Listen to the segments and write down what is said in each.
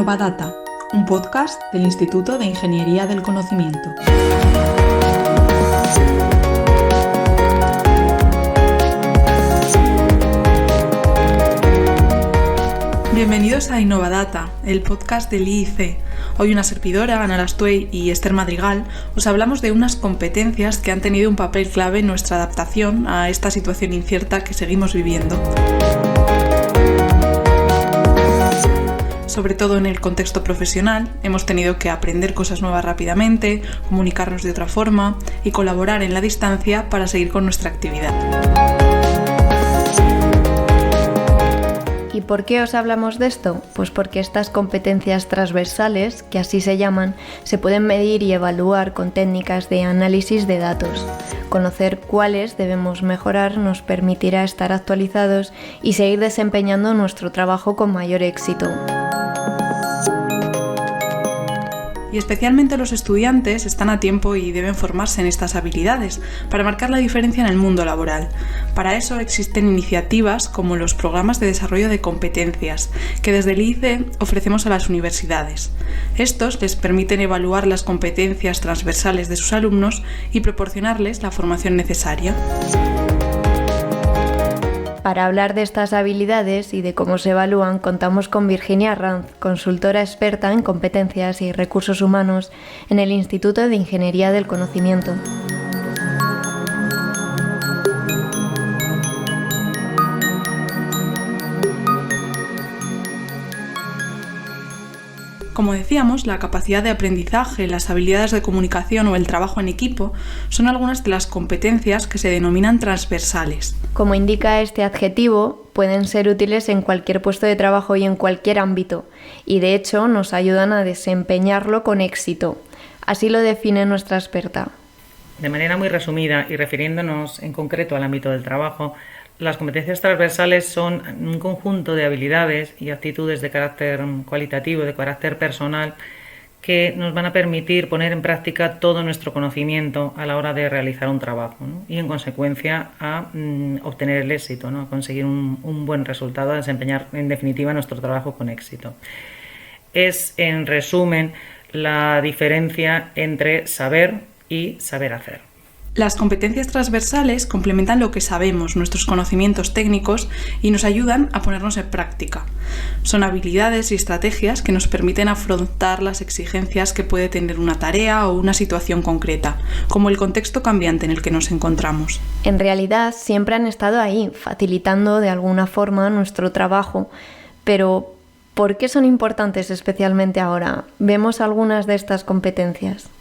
Innovadata, un podcast del Instituto de Ingeniería del Conocimiento. Bienvenidos a Innovadata, el podcast del IIC. Hoy una servidora, Ana Lastuey y Esther Madrigal, os hablamos de unas competencias que han tenido un papel clave en nuestra adaptación a esta situación incierta que seguimos viviendo. Sobre todo en el contexto profesional, hemos tenido que aprender cosas nuevas rápidamente, comunicarnos de otra forma y colaborar en la distancia para seguir con nuestra actividad. ¿Y por qué os hablamos de esto? Pues porque estas competencias transversales, que así se llaman, se pueden medir y evaluar con técnicas de análisis de datos. Conocer cuáles debemos mejorar nos permitirá estar actualizados y seguir desempeñando nuestro trabajo con mayor éxito. Y especialmente los estudiantes están a tiempo y deben formarse en estas habilidades para marcar la diferencia en el mundo laboral. Para eso existen iniciativas como los programas de desarrollo de competencias que desde el IIC ofrecemos a las universidades. Estos les permiten evaluar las competencias transversales de sus alumnos y proporcionarles la formación necesaria. Para hablar de estas habilidades y de cómo se evalúan, contamos con Virginia Ranz, consultora experta en competencias y recursos humanos en el Instituto de Ingeniería del Conocimiento. Como decíamos, la capacidad de aprendizaje, las habilidades de comunicación o el trabajo en equipo son algunas de las competencias que se denominan transversales. Como indica este adjetivo, pueden ser útiles en cualquier puesto de trabajo y en cualquier ámbito, y de hecho nos ayudan a desempeñarlo con éxito. Así lo define nuestra experta. De manera muy resumida y refiriéndonos en concreto al ámbito del trabajo, las competencias transversales son un conjunto de habilidades y actitudes de carácter cualitativo, de carácter personal, que nos van a permitir poner en práctica todo nuestro conocimiento a la hora de realizar un trabajo, ¿no? Y en consecuencia a obtener el éxito, ¿no? A conseguir un buen resultado, a desempeñar en definitiva nuestro trabajo con éxito. Es, en resumen, la diferencia entre saber y saber hacer. Las competencias transversales complementan lo que sabemos, nuestros conocimientos técnicos, y nos ayudan a ponernos en práctica. Son habilidades y estrategias que nos permiten afrontar las exigencias que puede tener una tarea o una situación concreta, como el contexto cambiante en el que nos encontramos. En realidad siempre han estado ahí, facilitando de alguna forma nuestro trabajo, pero ¿por qué son importantes especialmente ahora? Vemos algunas de estas competencias.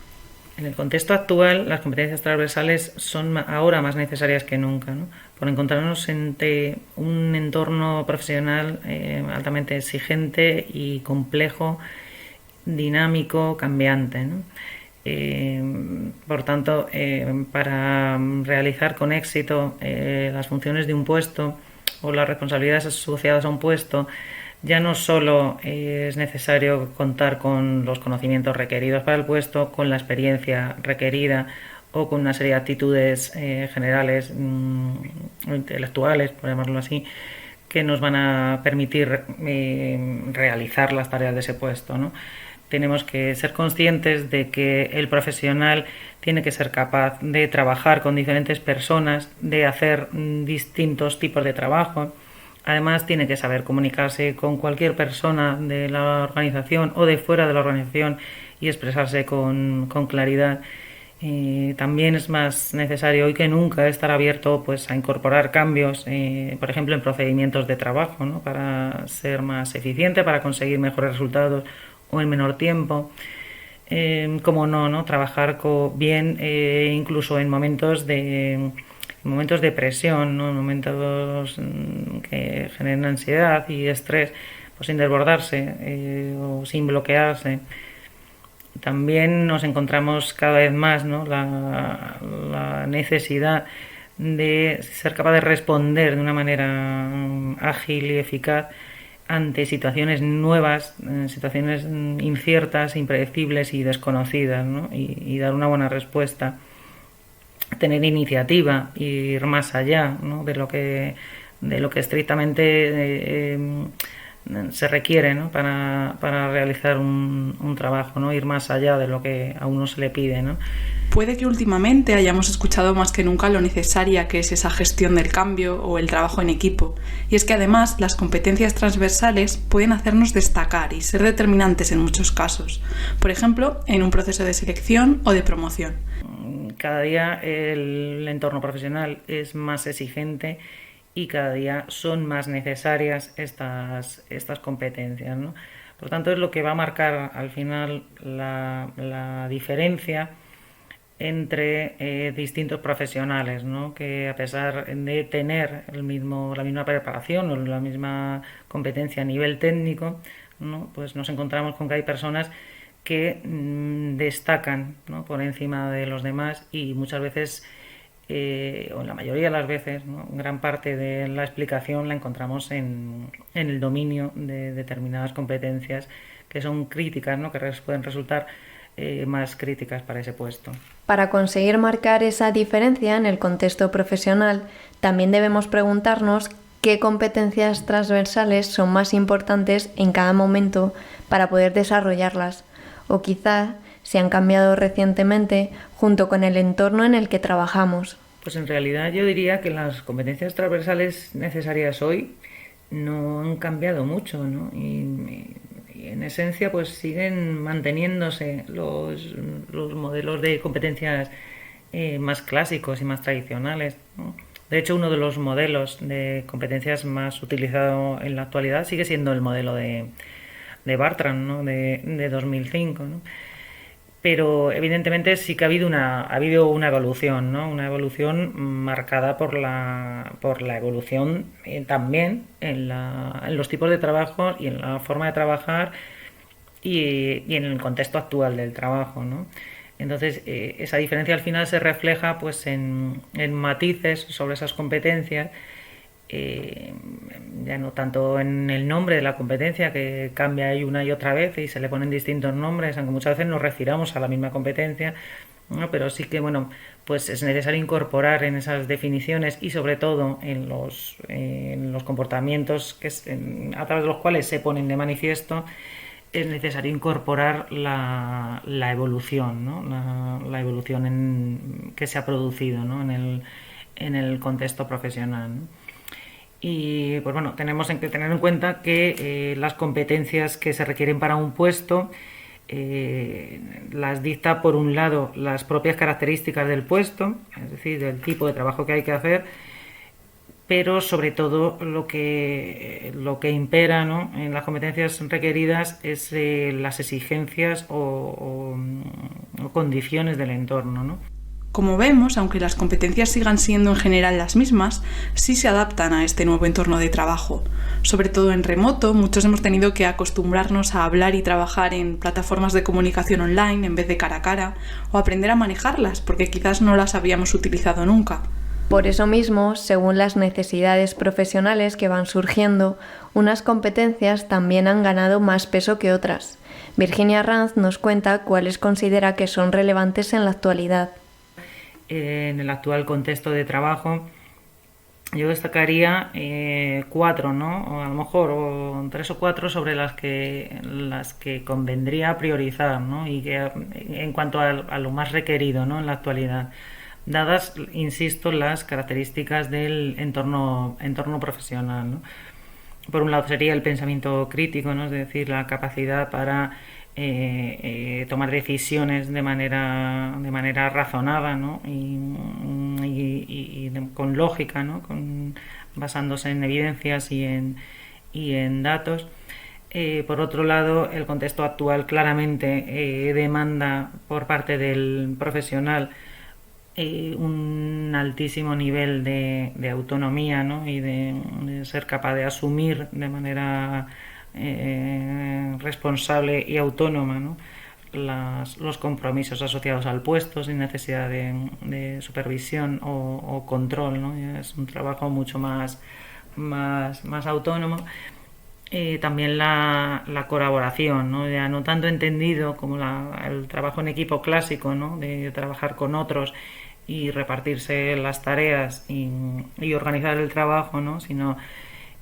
En el contexto actual, las competencias transversales son ahora más necesarias que nunca, ¿no? Por encontrarnos ante un entorno profesional altamente exigente y complejo, dinámico, cambiante, ¿no? Por tanto, para realizar con éxito las funciones de un puesto o las responsabilidades asociadas a un puesto, ya no solo es necesario contar con los conocimientos requeridos para el puesto, con la experiencia requerida o con una serie de actitudes generales, intelectuales, por llamarlo así, que nos van a permitir realizar las tareas de ese puesto, ¿no? Tenemos que ser conscientes de que el profesional tiene que ser capaz de trabajar con diferentes personas, de hacer distintos tipos de trabajo. Además, tiene que saber comunicarse con cualquier persona de la organización o de fuera de la organización y expresarse con claridad. También es más necesario hoy que nunca estar abierto a incorporar cambios, por ejemplo, en procedimientos de trabajo, ¿no? Para ser más eficiente, para conseguir mejores resultados o en menor tiempo. Como no, trabajar bien incluso en momentos de presión, ¿no? En momentos que generen ansiedad y estrés, sin desbordarse o sin bloquearse. También nos encontramos cada vez más, ¿no? la necesidad de ser capaz de responder de una manera ágil y eficaz ante situaciones nuevas, situaciones inciertas, impredecibles y desconocidas, ¿no? Y dar una buena respuesta. Tener iniciativa y ir más allá, ¿no? de lo que estrictamente se requiere, ¿no? para realizar un trabajo, ¿no? Ir más allá de lo que a uno se le pide, ¿no? Puede que últimamente hayamos escuchado más que nunca lo necesaria que es esa gestión del cambio o el trabajo en equipo. Y es que además las competencias transversales pueden hacernos destacar y ser determinantes en muchos casos. Por ejemplo, en un proceso de selección o de promoción. Cada día el entorno profesional es más exigente y cada día son más necesarias estas competencias, ¿no? Por lo tanto, es lo que va a marcar al final la diferencia entre distintos profesionales, ¿no? Que a pesar de tener la misma preparación o la misma competencia a nivel técnico, ¿no? Pues nos encontramos con que hay personas que destacan, ¿no? Por encima de los demás y muchas veces, o en la mayoría de las veces, ¿no? Gran parte de la explicación la encontramos en el dominio de determinadas competencias que son críticas, ¿no? Que pueden resultar más críticas para ese puesto. Para conseguir marcar esa diferencia en el contexto profesional, también debemos preguntarnos qué competencias transversales son más importantes en cada momento para poder desarrollarlas, o quizá si han cambiado recientemente junto con el entorno en el que trabajamos. Pues en realidad yo diría que las competencias transversales necesarias hoy no han cambiado mucho, ¿no? Y en esencia pues siguen manteniéndose los modelos de competencias más clásicos y más tradicionales, ¿no? De hecho, uno de los modelos de competencias más utilizado en la actualidad sigue siendo el modelo de Bartram, ¿no? de 2005, ¿no? Pero evidentemente sí que ha habido una evolución, ¿no? Una evolución marcada por la evolución también en los tipos de trabajo y en la forma de trabajar y en el contexto actual del trabajo, ¿no? Entonces esa diferencia al final se refleja pues en matices sobre esas competencias, ya no tanto en el nombre de la competencia, que cambia ahí una y otra vez y se le ponen distintos nombres, aunque muchas veces nos refiramos a la misma competencia, ¿no? Pero sí que pues es necesario incorporar en esas definiciones y sobre todo en los comportamientos a través de los cuales se ponen de manifiesto, es necesario incorporar la evolución, ¿no? La evolución que se ha producido, ¿no? en el contexto profesional, ¿no? Y pues tenemos que tener en cuenta que las competencias que se requieren para un puesto las dicta por un lado las propias características del puesto, es decir, del tipo de trabajo que hay que hacer, pero sobre todo lo que impera, ¿no? En las competencias requeridas es las exigencias o condiciones del entorno, ¿no? Como vemos, aunque las competencias sigan siendo en general las mismas, sí se adaptan a este nuevo entorno de trabajo. Sobre todo en remoto, muchos hemos tenido que acostumbrarnos a hablar y trabajar en plataformas de comunicación online en vez de cara a cara, o aprender a manejarlas, porque quizás no las habíamos utilizado nunca. Por eso mismo, según las necesidades profesionales que van surgiendo, unas competencias también han ganado más peso que otras. Virginia Ranz nos cuenta cuáles considera que son relevantes en la actualidad. En el actual contexto de trabajo, yo destacaría 4, ¿no? O a lo mejor 3 o 4 sobre las que convendría priorizar, ¿no? Y que en cuanto a lo más requerido, ¿no? En la actualidad, dadas, insisto, las características del entorno profesional, ¿no? Por un lado sería el pensamiento crítico, ¿no? Es decir, la capacidad para tomar decisiones de manera razonada, ¿no? y con lógica, ¿no? Basándose en evidencias y en datos. Por otro lado, el contexto actual claramente demanda por parte del profesional un altísimo nivel de autonomía, ¿no? Y de ser capaz de asumir de manera responsable y autónoma, ¿no? Los compromisos asociados al puesto sin necesidad de supervisión o control, ¿no? Es un trabajo mucho más autónomo. También la colaboración, ¿no? Ya no tanto entendido como el trabajo en equipo clásico, ¿no? De trabajar con otros y repartirse las tareas y organizar el trabajo, ¿no? Sino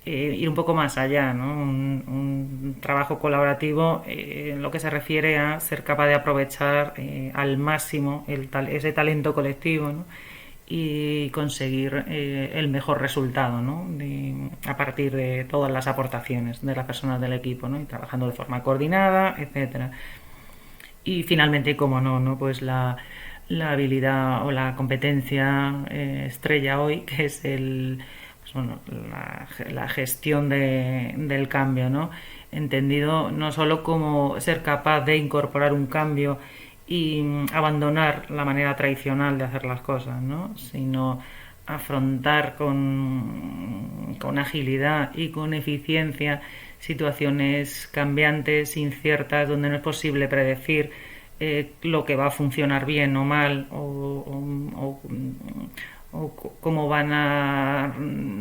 ir un poco más allá, ¿no? Un trabajo colaborativo en lo que se refiere a ser capaz de aprovechar al máximo ese talento colectivo, ¿no? Y conseguir el mejor resultado, ¿no? A partir de todas las aportaciones de las personas del equipo, ¿no? Y trabajando de forma coordinada, etcétera. Y finalmente, como no, pues la habilidad o la competencia estrella hoy, que es la gestión del cambio, ¿no? Entendido no solo como ser capaz de incorporar un cambio y abandonar la manera tradicional de hacer las cosas, ¿no? Sino afrontar con agilidad y con eficiencia situaciones cambiantes, inciertas, donde no es posible predecir lo que va a funcionar bien o mal o cómo van a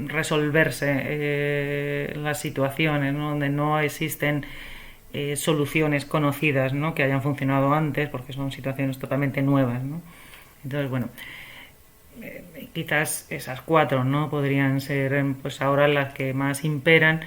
resolverse las situaciones, ¿no? Donde no existen soluciones conocidas, ¿no? Que hayan funcionado antes, porque son situaciones totalmente nuevas, ¿no? Entonces, bueno, quizás esas 4, ¿no? Podrían ser pues ahora las que más imperan,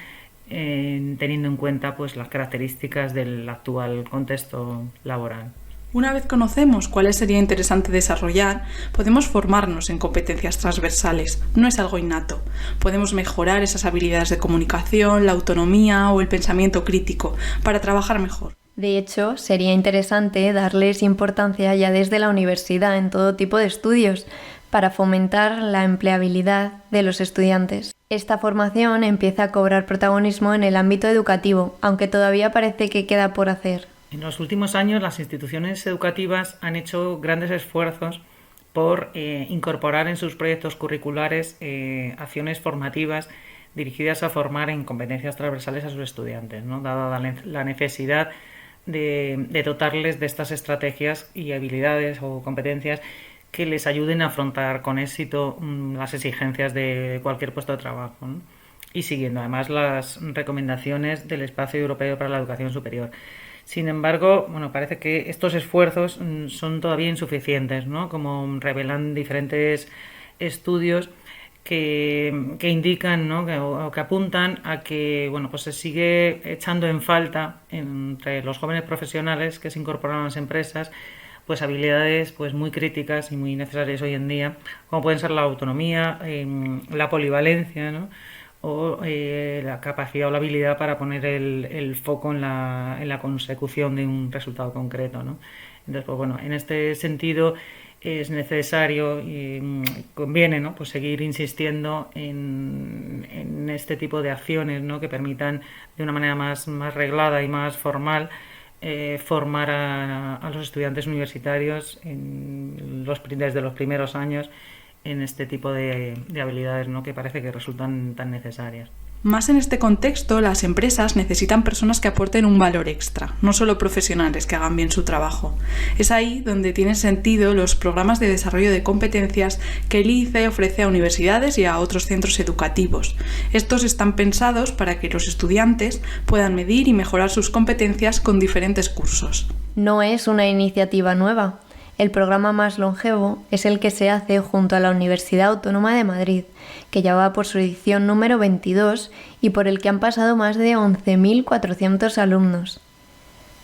teniendo en cuenta pues las características del actual contexto laboral. Una vez conocemos cuáles sería interesante desarrollar, podemos formarnos en competencias transversales. No es algo innato. Podemos mejorar esas habilidades de comunicación, la autonomía o el pensamiento crítico para trabajar mejor. De hecho, sería interesante darles importancia ya desde la universidad en todo tipo de estudios para fomentar la empleabilidad de los estudiantes. Esta formación empieza a cobrar protagonismo en el ámbito educativo, aunque todavía parece que queda por hacer. En los últimos años las instituciones educativas han hecho grandes esfuerzos por incorporar en sus proyectos curriculares acciones formativas dirigidas a formar en competencias transversales a sus estudiantes, ¿no? Dada la necesidad de dotarles de estas estrategias y habilidades o competencias que les ayuden a afrontar con éxito las exigencias de cualquier puesto de trabajo, ¿no? Y siguiendo además las recomendaciones del Espacio Europeo para la Educación Superior. Sin embargo, bueno, parece que estos esfuerzos son todavía insuficientes, ¿no? Como revelan diferentes estudios que indican, ¿no? que apuntan a que bueno, pues se sigue echando en falta entre los jóvenes profesionales que se incorporan a las empresas pues habilidades pues muy críticas y muy necesarias hoy en día, como pueden ser la autonomía, la polivalencia, ¿no? O la capacidad o la habilidad para poner el foco en la consecución de un resultado concreto, ¿no? Entonces, pues bueno, en este sentido es necesario y conviene, ¿no? Pues seguir insistiendo en este tipo de acciones, ¿no? Que permitan de una manera más reglada y más formal formar a los estudiantes universitarios desde los primeros años en este tipo de habilidades, ¿no? Que parece que resultan tan necesarias. Más en este contexto, las empresas necesitan personas que aporten un valor extra, no solo profesionales que hagan bien su trabajo. Es ahí donde tienen sentido los programas de desarrollo de competencias que el ICE ofrece a universidades y a otros centros educativos. Estos están pensados para que los estudiantes puedan medir y mejorar sus competencias con diferentes cursos. No es una iniciativa nueva. El programa más longevo es el que se hace junto a la Universidad Autónoma de Madrid, que ya va por su edición número 22 y por el que han pasado más de 11.400 alumnos.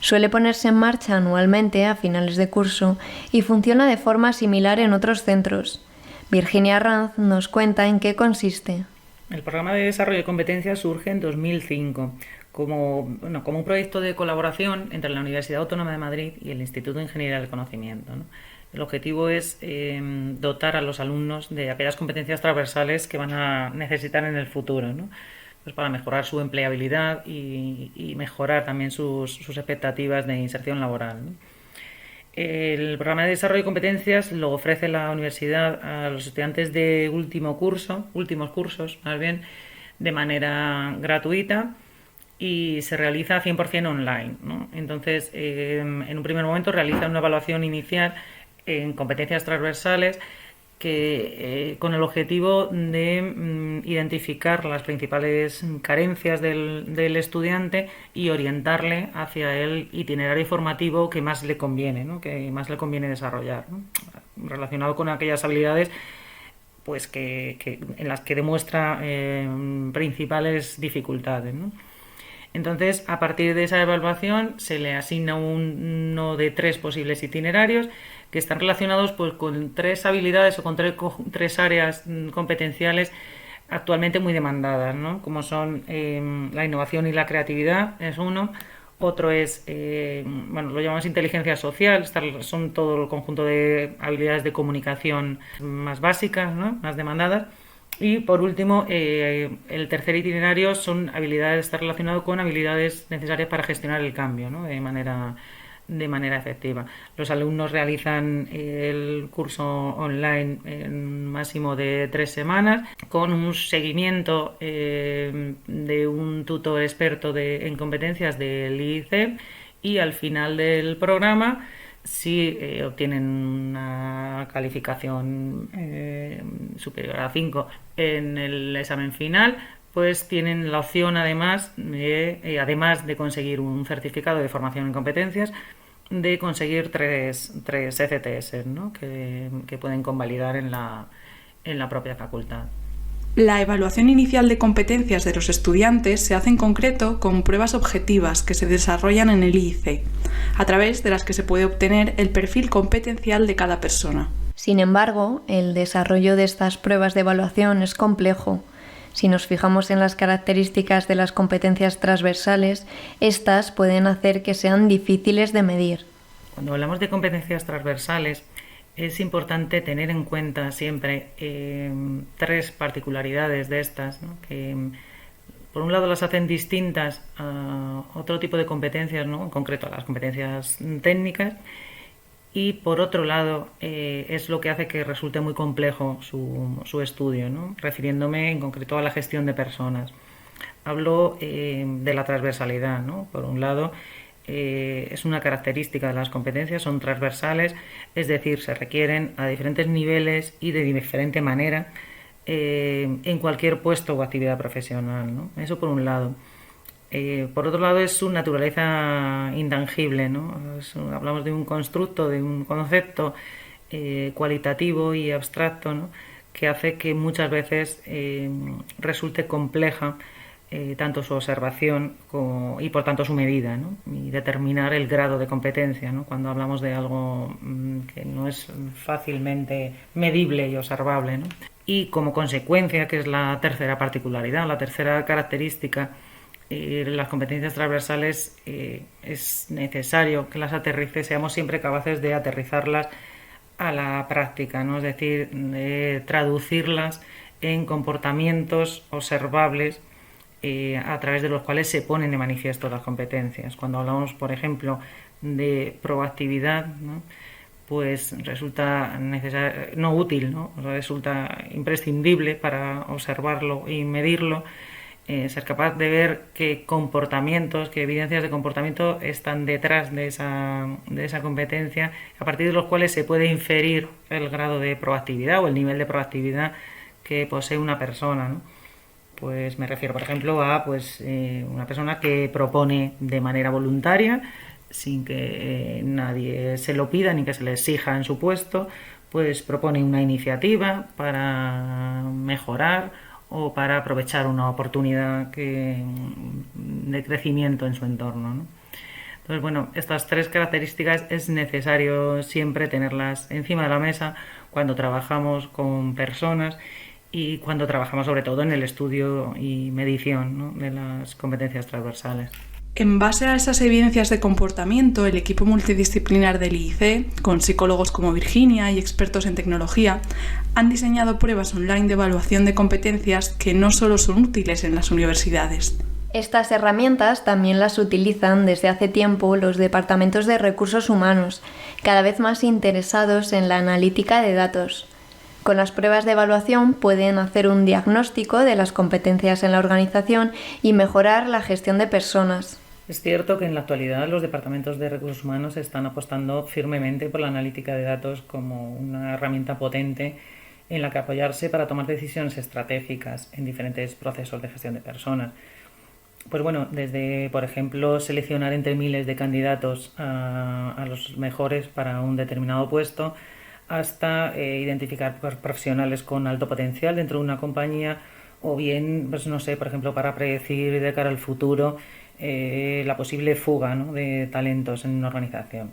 Suele ponerse en marcha anualmente a finales de curso y funciona de forma similar en otros centros. Virginia Ranz nos cuenta en qué consiste. El programa de desarrollo de competencias surge en 2005 como un proyecto de colaboración entre la Universidad Autónoma de Madrid y el Instituto de Ingeniería del Conocimiento, ¿no? El objetivo es dotar a los alumnos de aquellas competencias transversales que van a necesitar en el futuro, ¿no? Pues para mejorar su empleabilidad y mejorar también sus expectativas de inserción laboral, ¿no? El programa de desarrollo de competencias lo ofrece la universidad a los estudiantes de últimos cursos, más bien, de manera gratuita y se realiza 100% online, ¿no? Entonces, en un primer momento realiza una evaluación inicial en competencias transversales con el objetivo de identificar las principales carencias del estudiante y orientarle hacia el itinerario formativo que más le conviene, ¿no? Que más le conviene desarrollar, ¿no? Relacionado con aquellas habilidades pues en las que demuestra principales dificultades, ¿no? Entonces, a partir de esa evaluación se le asigna uno de 3 posibles itinerarios que están relacionados pues con 3 habilidades o con 3 áreas competenciales actualmente muy demandadas, ¿no? Como son la innovación y la creatividad, es uno. Otro es, lo llamamos inteligencia social, son todo el conjunto de habilidades de comunicación más básicas, ¿no? Más demandadas. Y por último, el tercer itinerario está relacionado con habilidades necesarias para gestionar el cambio, ¿no? de manera efectiva. Los alumnos realizan el curso online en un máximo de 3 semanas con un seguimiento de un tutor experto en competencias del IIC, y al final del programa, si obtienen una calificación superior a 5 en el examen final, pues tienen la opción además de conseguir un certificado de formación en competencias, de conseguir 3 ECTS, ¿no? que pueden convalidar en la propia facultad. La evaluación inicial de competencias de los estudiantes se hace en concreto con pruebas objetivas que se desarrollan en el IIC, a través de las que se puede obtener el perfil competencial de cada persona. Sin embargo, el desarrollo de estas pruebas de evaluación es complejo. Si nos fijamos en las características de las competencias transversales, estas pueden hacer que sean difíciles de medir. Cuando hablamos de competencias transversales, es importante tener en cuenta siempre 3 particularidades de estas, ¿no? Que por un lado las hacen distintas a otro tipo de competencias, ¿no? En concreto a las competencias técnicas, y por otro lado es lo que hace que resulte muy complejo su estudio, ¿no? Refiriéndome en concreto a la gestión de personas. Hablo de la transversalidad, ¿no? Por un lado, es una característica de las competencias, son transversales, es decir, se requieren a diferentes niveles y de diferente manera en cualquier puesto o actividad profesional, ¿no? Eso por un lado. Por otro lado, es su naturaleza intangible, ¿no? Hablamos de un constructo, de un concepto cualitativo y abstracto, ¿no? Que hace que muchas veces resulte compleja tanto su observación y por tanto su medida, ¿no? Y determinar el grado de competencia, ¿no? Cuando hablamos de algo que no es fácilmente medible y observable, ¿no? Y como consecuencia, que es la tercera particularidad, la tercera característica, las competencias transversales, es necesario que las seamos siempre capaces de aterrizarlas a la práctica, ¿no? Es decir, traducirlas en comportamientos observables a través de los cuales se ponen de manifiesto las competencias. Cuando hablamos, por ejemplo, de proactividad, ¿no? Pues resulta no útil, ¿no? Resulta imprescindible para observarlo y medirlo, ser capaz de ver qué evidencias de comportamiento están detrás de esa competencia, a partir de los cuales se puede inferir el grado de proactividad o el nivel de proactividad que posee una persona, ¿no? Pues me refiero, por ejemplo, a una persona que propone de manera voluntaria, sin que nadie se lo pida ni que se le exija en su puesto, pues propone una iniciativa para mejorar o para aprovechar una oportunidad de crecimiento en su entorno, ¿no? Entonces, bueno, estas 3 características es necesario siempre tenerlas encima de la mesa cuando trabajamos con personas y cuando trabajamos sobre todo en el estudio y medición, ¿no? De las competencias transversales. En base a esas evidencias de comportamiento, el equipo multidisciplinar del IIC, con psicólogos como Virginia y expertos en tecnología, han diseñado pruebas online de evaluación de competencias que no solo son útiles en las universidades. Estas herramientas también las utilizan desde hace tiempo los departamentos de recursos humanos, cada vez más interesados en la analítica de datos. Con las pruebas de evaluación pueden hacer un diagnóstico de las competencias en la organización y mejorar la gestión de personas. Es cierto que en la actualidad los departamentos de recursos humanos están apostando firmemente por la analítica de datos como una herramienta potente en la que apoyarse para tomar decisiones estratégicas en diferentes procesos de gestión de personas. Pues bueno, desde, por ejemplo, seleccionar entre miles de candidatos a los mejores para un determinado puesto, hasta identificar profesionales con alto potencial dentro de una compañía, o bien, pues no sé, por ejemplo, para predecir de cara al futuro la posible fuga, ¿no?, de talentos en una organización.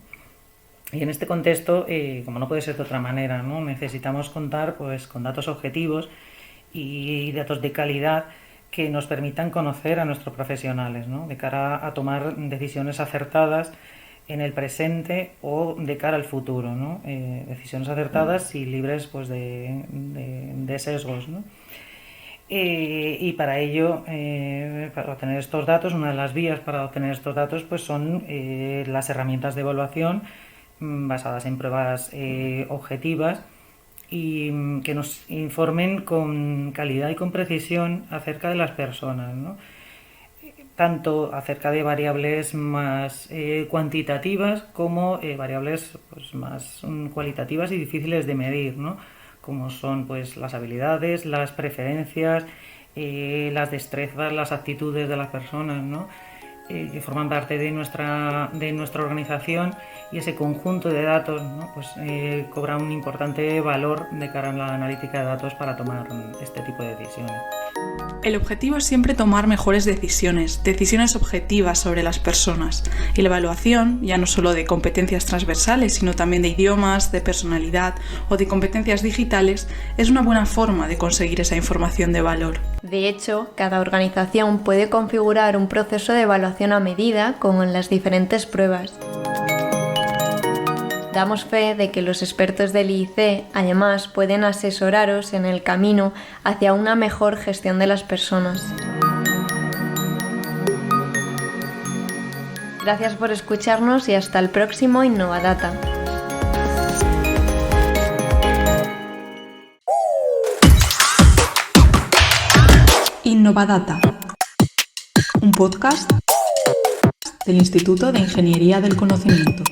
Y en este contexto, como no puede ser de otra manera, ¿no?, necesitamos contar pues con datos objetivos y datos de calidad que nos permitan conocer a nuestros profesionales, ¿no?, de cara a tomar decisiones acertadas en el presente o de cara al futuro, ¿no? Decisiones acertadas y libres pues de sesgos, ¿no? Y para ello, para obtener estos datos, una de las vías para obtener estos datos pues son las herramientas de evaluación basadas en pruebas objetivas y que nos informen con calidad y con precisión acerca de las personas, ¿no?, tanto acerca de variables más cuantitativas como variables pues más cualitativas y difíciles de medir, ¿no?, como son pues las habilidades, las preferencias, las destrezas, las actitudes de las personas, ¿no?, que forman parte de nuestra organización, y ese conjunto de datos, ¿no?, pues cobra un importante valor de cara a la analítica de datos para tomar este tipo de decisiones. El objetivo es siempre tomar mejores decisiones objetivas sobre las personas, y la evaluación, ya no solo de competencias transversales, sino también de idiomas, de personalidad o de competencias digitales, es una buena forma de conseguir esa información de valor. De hecho, cada organización puede configurar un proceso de evaluación a medida con las diferentes pruebas. Damos fe de que los expertos del IIC, además, pueden asesoraros en el camino hacia una mejor gestión de las personas. Gracias por escucharnos y hasta el próximo Innovadata. Innovadata, un podcast del Instituto de Ingeniería del Conocimiento.